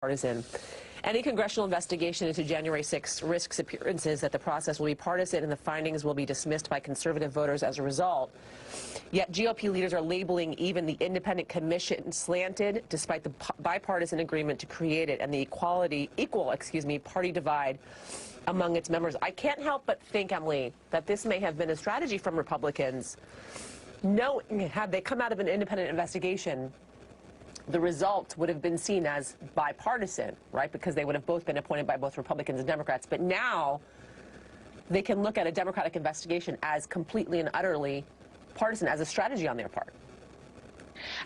partisan. Any congressional investigation into January 6 risks appearances that the process will be partisan and the findings will be dismissed by conservative voters as a result. Yet GOP leaders are labeling even the independent commission slanted, despite the bipartisan agreement to create it and the equal party divide among its members. I can't help but think, Emily, that this may have been a strategy from Republicans. Had they come out of an independent investigation, the result would have been seen as bipartisan, right? Because they would have both been appointed by both Republicans and Democrats. But now they can look at a Democratic investigation as completely and utterly partisan, as a strategy on their part.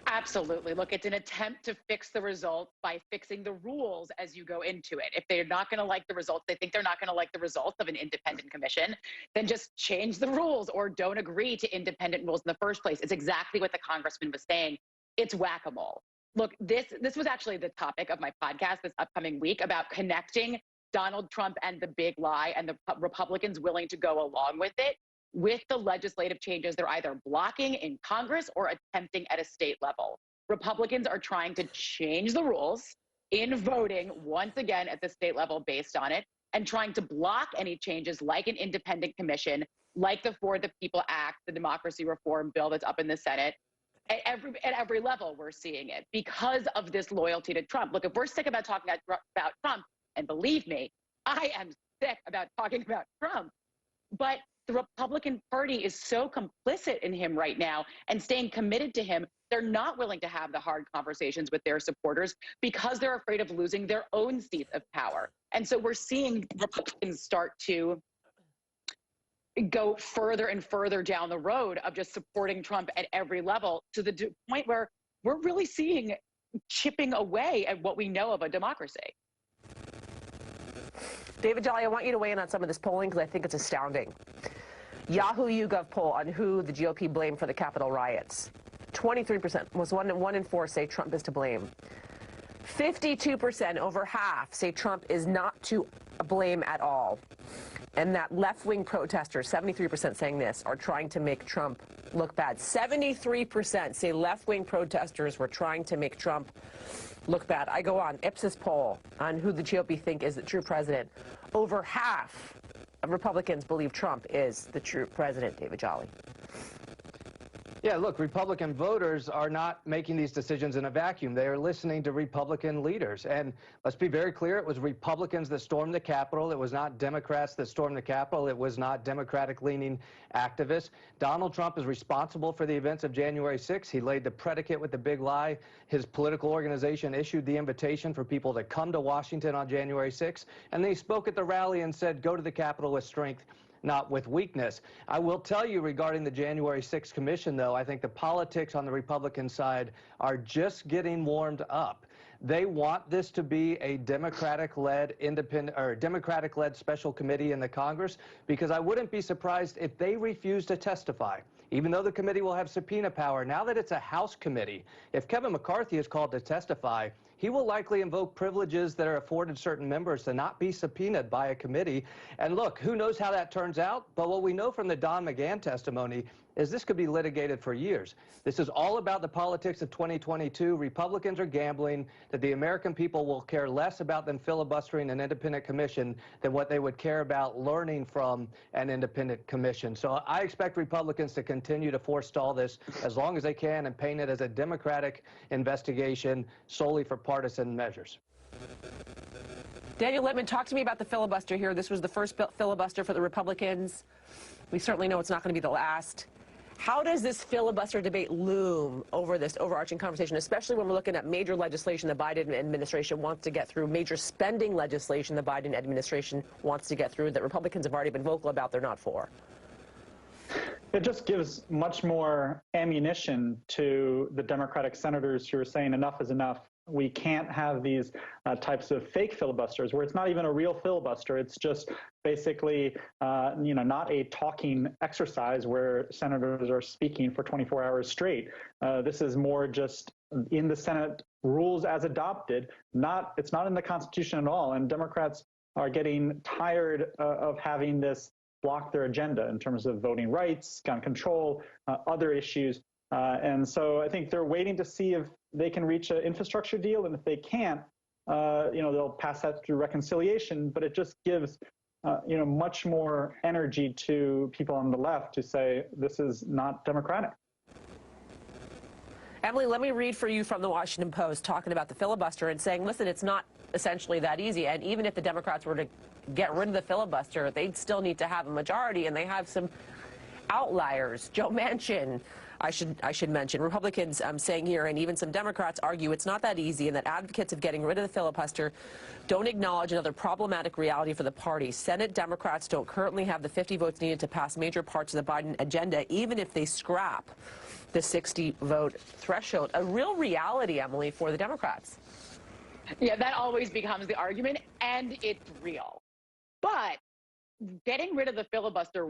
Absolutely. Look, it's an attempt to fix the result by fixing the rules as you go into it. If they're not going to like the results, they think they're not going to like the results of an independent commission, then just change the rules or don't agree to independent rules in the first place. It's exactly what the congressman was saying. It's whack-a-mole. Look, this was actually the topic of my podcast this upcoming week, about connecting Donald Trump and the big lie and the Republicans willing to go along with it, with the legislative changes they're either blocking in Congress or attempting at a state level. Republicans are trying to change the rules in voting once again at the state level based on it, and trying to block any changes like an independent commission, like the For the People Act, the democracy reform bill that's up in the Senate. At every level, we're seeing it because of this loyalty to Trump. Look, if we're sick about talking about Trump, and believe me, I am sick about talking about Trump, but the Republican Party is so complicit in him right now and staying committed to him, they're not willing to have the hard conversations with their supporters because they're afraid of losing their own seats of power. And so we're seeing Republicans start to go further and further down the road of just supporting Trump at every level, to the point where we're really seeing chipping away at what we know of a democracy. David Jolly, I want you to weigh in on some of this polling because I think it's astounding. Yahoo YouGov poll on who the GOP blamed for the Capitol riots. 23%, almost one in four say Trump is to blame. 52%, over half, say Trump is not to blame at all. And that left-wing protesters, 73% saying this, are trying to make Trump look bad. 73% say left-wing protesters were trying to make Trump look bad. I go on. Ipsos poll on who the GOP think is the true president. Over half of Republicans believe Trump is the true president, David Jolly. Yeah, look, Republican voters are not making these decisions in a vacuum. They are listening to Republican leaders. And let's be very clear, it was Republicans that stormed the Capitol. It was not Democrats that stormed the Capitol. It was not Democratic-leaning activists. Donald Trump is responsible for the events of January 6th. He laid the predicate with the big lie. His political organization issued the invitation for people to come to Washington on January 6th. And then he spoke at the rally and said, go to the Capitol with strength, not with weakness. I will tell you regarding the January 6th commission, though, I think the politics on the Republican side are just getting warmed up. They want this to be a Democratic-led Democratic-led special committee in the Congress, because I wouldn't be surprised if they refuse to testify. Even though the committee will have subpoena power, now that it's a House committee, if Kevin McCarthy is called to testify, he will likely invoke privileges that are afforded certain members to not be subpoenaed by a committee. And look, who knows how that turns out? But what we know from the Don McGahn testimony is this could be litigated for years. This is all about the politics of 2022. Republicans are gambling that the American people will care less about them filibustering an independent commission than what they would care about learning from an independent commission. So I expect Republicans to continue to forestall this as long as they can and paint it as a Democratic investigation solely for partisan measures. Daniel Littman, talk to me about the filibuster here. This was the first filibuster for the Republicans. We certainly know it's not going to be the last. How does this filibuster debate loom over this overarching conversation, especially when we're looking at major legislation the Biden administration wants to get through, major spending legislation the Biden administration wants to get through that Republicans have already been vocal about they're not for? It just gives much more ammunition to the Democratic senators who are saying enough is enough. We can't have these types of fake filibusters where it's not even a real filibuster. It's just basically, not a talking exercise where senators are speaking for 24 hours straight. This is more just in the Senate rules as adopted. It's not in the Constitution at all. And Democrats are getting tired of having this block their agenda in terms of voting rights, gun control, other issues. And so I think they're waiting to see if they can reach an infrastructure deal. And if they can't, they'll pass that through reconciliation, but it just gives much more energy to people on the left to say this is not democratic. Emily, let me read for you from the Washington Post talking about the filibuster and saying, listen, it's not essentially that easy. And even if the Democrats were to get rid of the filibuster, they'd still need to have a majority, and they have some outliers. Joe Manchin, I should mention. Republicans saying here, and even some Democrats argue it's not that easy, and that advocates of getting rid of the filibuster don't acknowledge another problematic reality for the party. Senate Democrats don't currently have the 50 votes needed to pass major parts of the Biden agenda, even if they scrap the 60-vote threshold. A real reality, Emily, for the Democrats. Yeah, that always becomes the argument, and it's real. But getting rid of the filibuster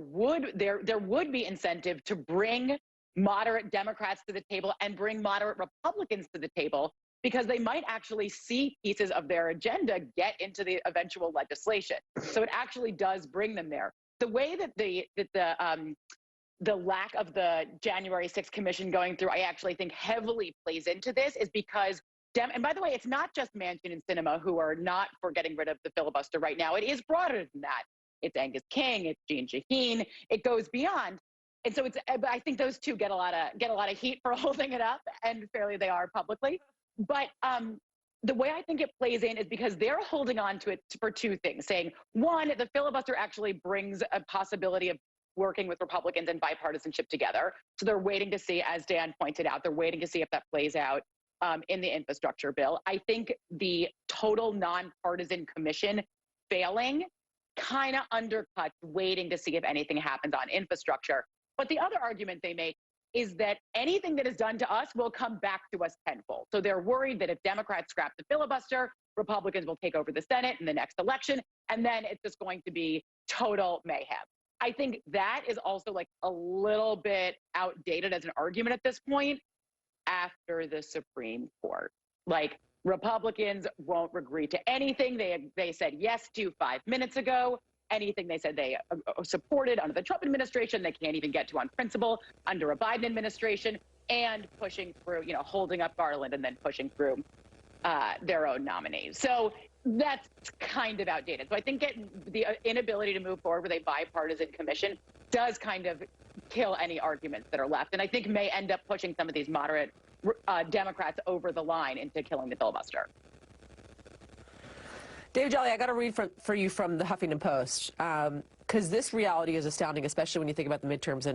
there would be incentive to bring moderate Democrats to the table and bring moderate Republicans to the table, because they might actually see pieces of their agenda get into the eventual legislation. So it actually does bring them there. The way that the lack of the January 6th commission going through, I actually think heavily plays into this, is because and by the way, it's not just Manchin and Sinema who are not for getting rid of the filibuster right now. It is broader than that. It's Angus King, it's Jeanne Shaheen, it goes beyond. And so I think those two get a lot of heat for holding it up, and fairly they are publicly. But the way I think it plays in is because they're holding on to it for two things, saying, one, the filibuster actually brings a possibility of working with Republicans and bipartisanship together. So they're waiting to see, as Dan pointed out, they're waiting to see if that plays out in the infrastructure bill. I think the total nonpartisan commission failing kind of undercuts waiting to see if anything happens on infrastructure. But the other argument they make is that anything that is done to us will come back to us tenfold. So they're worried that if Democrats scrap the filibuster, Republicans will take over the Senate in the next election, and then it's just going to be total mayhem. I think that is also like a little bit outdated as an argument at this point after the Supreme Court. Like, Republicans won't agree to anything they said yes to 5 minutes ago. Anything they said they supported under the Trump administration, they can't even get to on principle under a Biden administration, and pushing through, holding up Garland and then pushing through their own nominees. So that's kind of outdated. So I think the inability to move forward with a bipartisan commission does kind of kill any arguments that are left, and I think may end up pushing some of these moderate Democrats over the line into killing the filibuster. Dave Jolly, I got to read for you from the Huffington Post, because this reality is astounding, especially when you think about the midterms and